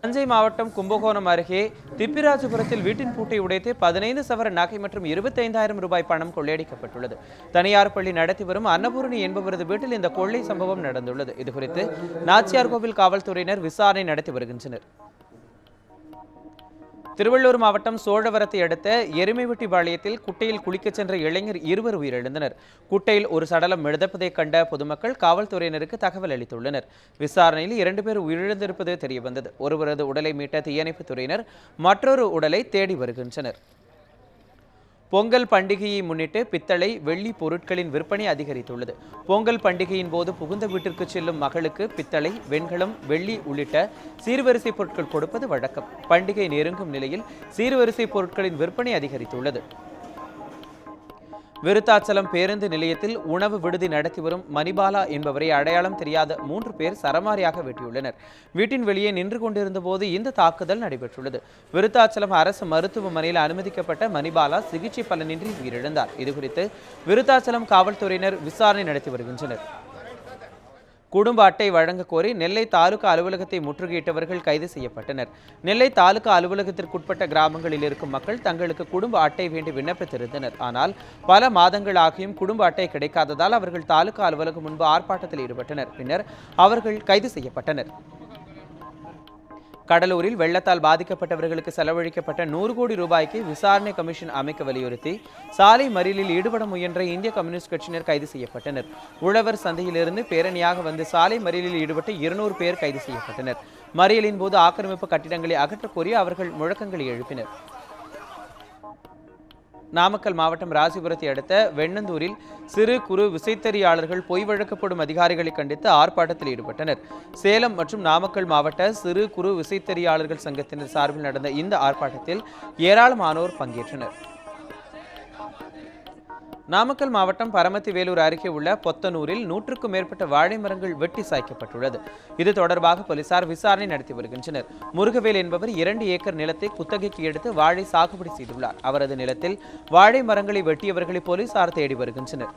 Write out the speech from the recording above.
தஞ்சை மாவட்டம் கும்பகோணம் அருகே திப்பிராஜபுரத்தில் வீட்டின் பூட்டை உடைத்து 15 சவர நகை மற்றும் 25,000 ரூபாய் பணம் கொள்ளையடிக்கப்பட்டுள்ளது. தனியார் பள்ளி நடத்தி வரும் அன்னபூரணி என்பவரது வீட்டில் இந்த கொள்ளை சம்பவம் நடந்துள்ளது. இதுகுறித்து நாச்சியார்கோவில் காவல்துறையினர் விசாரணை நடத்தி வருகின்றனர். திருவள்ளூர் மாவட்டம் சோழவரத்தை அடுத்த எருமைவெட்டிபாளையத்தில் குட்டையில் குளிக்கச் சென்ற இளைஞர் 2 உயிரிழந்தனர். குட்டையில் ஒரு சடலம் மிதப்பதை கண்ட பொதுமக்கள் காவல்துறையினருக்கு தகவல் அளித்துள்ளனர். விசாரணையில் 2 பேர் உயிரிழந்திருப்பது தெரியவந்தது. ஒருவரது உடலை மீட்ட தீயணைப்புத் துறையினர் மற்றொரு உடலை தேடி வருகின்றனர். பொங்கல் பண்டிகையை முன்னிட்டு பித்தளை, வெள்ளி பொருட்களின் விற்பனை அதிகரித்துள்ளது. பொங்கல் பண்டிகையின் போது புகுந்த வீட்டிற்கு செல்லும் மகளுக்கு பித்தளை, வெண்கலம், வெள்ளி உள்ளிட்ட சீர்வரிசை பொருட்கள் கொடுப்பது வழக்கம். பண்டிகை நெருங்கும் நிலையில் சீர்வரிசை பொருட்களின் விற்பனை அதிகரித்துள்ளது. விருத்தாச்சலம் பேருந்து நிலையத்தில் உணவு விடுதி நடத்தி வரும் மணிபாலா என்பவரை அடையாளம் தெரியாத 3 பேர் சரமாரியாக வெட்டியுள்ளனர். வீட்டின் வெளியே நின்று கொண்டிருந்த போது இந்த தாக்குதல் நடைபெற்றுள்ளது. விருத்தாச்சலம் அரசு மருத்துவமனையில் அனுமதிக்கப்பட்ட மணிபாலா சிகிச்சை பலனின்றி உயிரிழந்தார். இதுகுறித்து விருத்தாச்சலம் காவல்துறையினர் விசாரணை நடத்தி வருகின்றனர். குடும்ப அட்டை வழங்க கோரி நெல்லை தாலுகா அலுவலகத்தை முற்றுகையிட்டவர்கள் கைது செய்யப்பட்டனர். நெல்லை தாலுகா அலுவலகத்திற்குட்பட்ட கிராமங்களில் இருக்கும் மக்கள் தங்களுக்கு குடும்ப அட்டை வேண்டி விண்ணப்பித்திருந்தனர். ஆனால் பல மாதங்கள் ஆகியும் குடும்ப அட்டை கிடைக்காததால் அவர்கள் தாலுகா அலுவலகம் முன்பு ஆர்ப்பாட்டத்தில் ஈடுபட்டனர். பின்னர் அவர்கள் கைது செய்யப்பட்டனர். கடலூரில் வெள்ளத்தால் பாதிக்கப்பட்டவர்களுக்கு செலவழிக்கப்பட்ட 100 கோடி ரூபாய்க்கு விசாரணை கமிஷன் அமைக்க வலியுறுத்தி சாலை மறியலில் ஈடுபட முயன்ற இந்திய கம்யூனிஸ்ட் கட்சியினர் கைது செய்யப்பட்டனர். உழவர் சந்தையிலிருந்து பேரணியாக வந்து சாலை மறியலில் ஈடுபட்ட 200 பேர் கைது செய்யப்பட்டனர். மறியலின் போது ஆக்கிரமிப்பு கட்டிடங்களை அகற்றக் கோரி அவர்கள் முழக்கங்களை எழுப்பினர். நாமக்கல் மாவட்டம் ராசிபுரத்தை அடுத்த வெண்ணந்தூரில் சிறு குறு விசைத்தறியாளர்கள் பொய் வழக்கப்படும் அதிகாரிகளை கண்டித்து ஆர்ப்பாட்டத்தில் ஈடுபட்டனர். சேலம் மற்றும் நாமக்கல் மாவட்ட சிறு குறு விசைத்தறியாளர்கள் சங்கத்தினர் சார்பில் நடந்த இந்த ஆர்ப்பாட்டத்தில் ஏராளமானோர் பங்கேற்றனர். நாமக்கல் மாவட்டம் பரமத்தி வேலூர் அருகே உள்ள பொத்தனூரில் 100க்கும் மேற்பட்ட வாழை மரங்கள் வெட்டி சாய்க்கப்பட்டுள்ளது. இது தொடர்பாக போலீசார் விசாரணை நடத்தி வருகின்றனர். முருகவேல் என்பவர் 2 ஏக்கர் நிலத்தை குத்தகைக்கு எடுத்து வாழை சாகுபடி செய்துள்ளார். அவரது நிலத்தில் வாழை மரங்களை வெட்டியவர்களை போலீசார் தேடி வருகின்றனர்.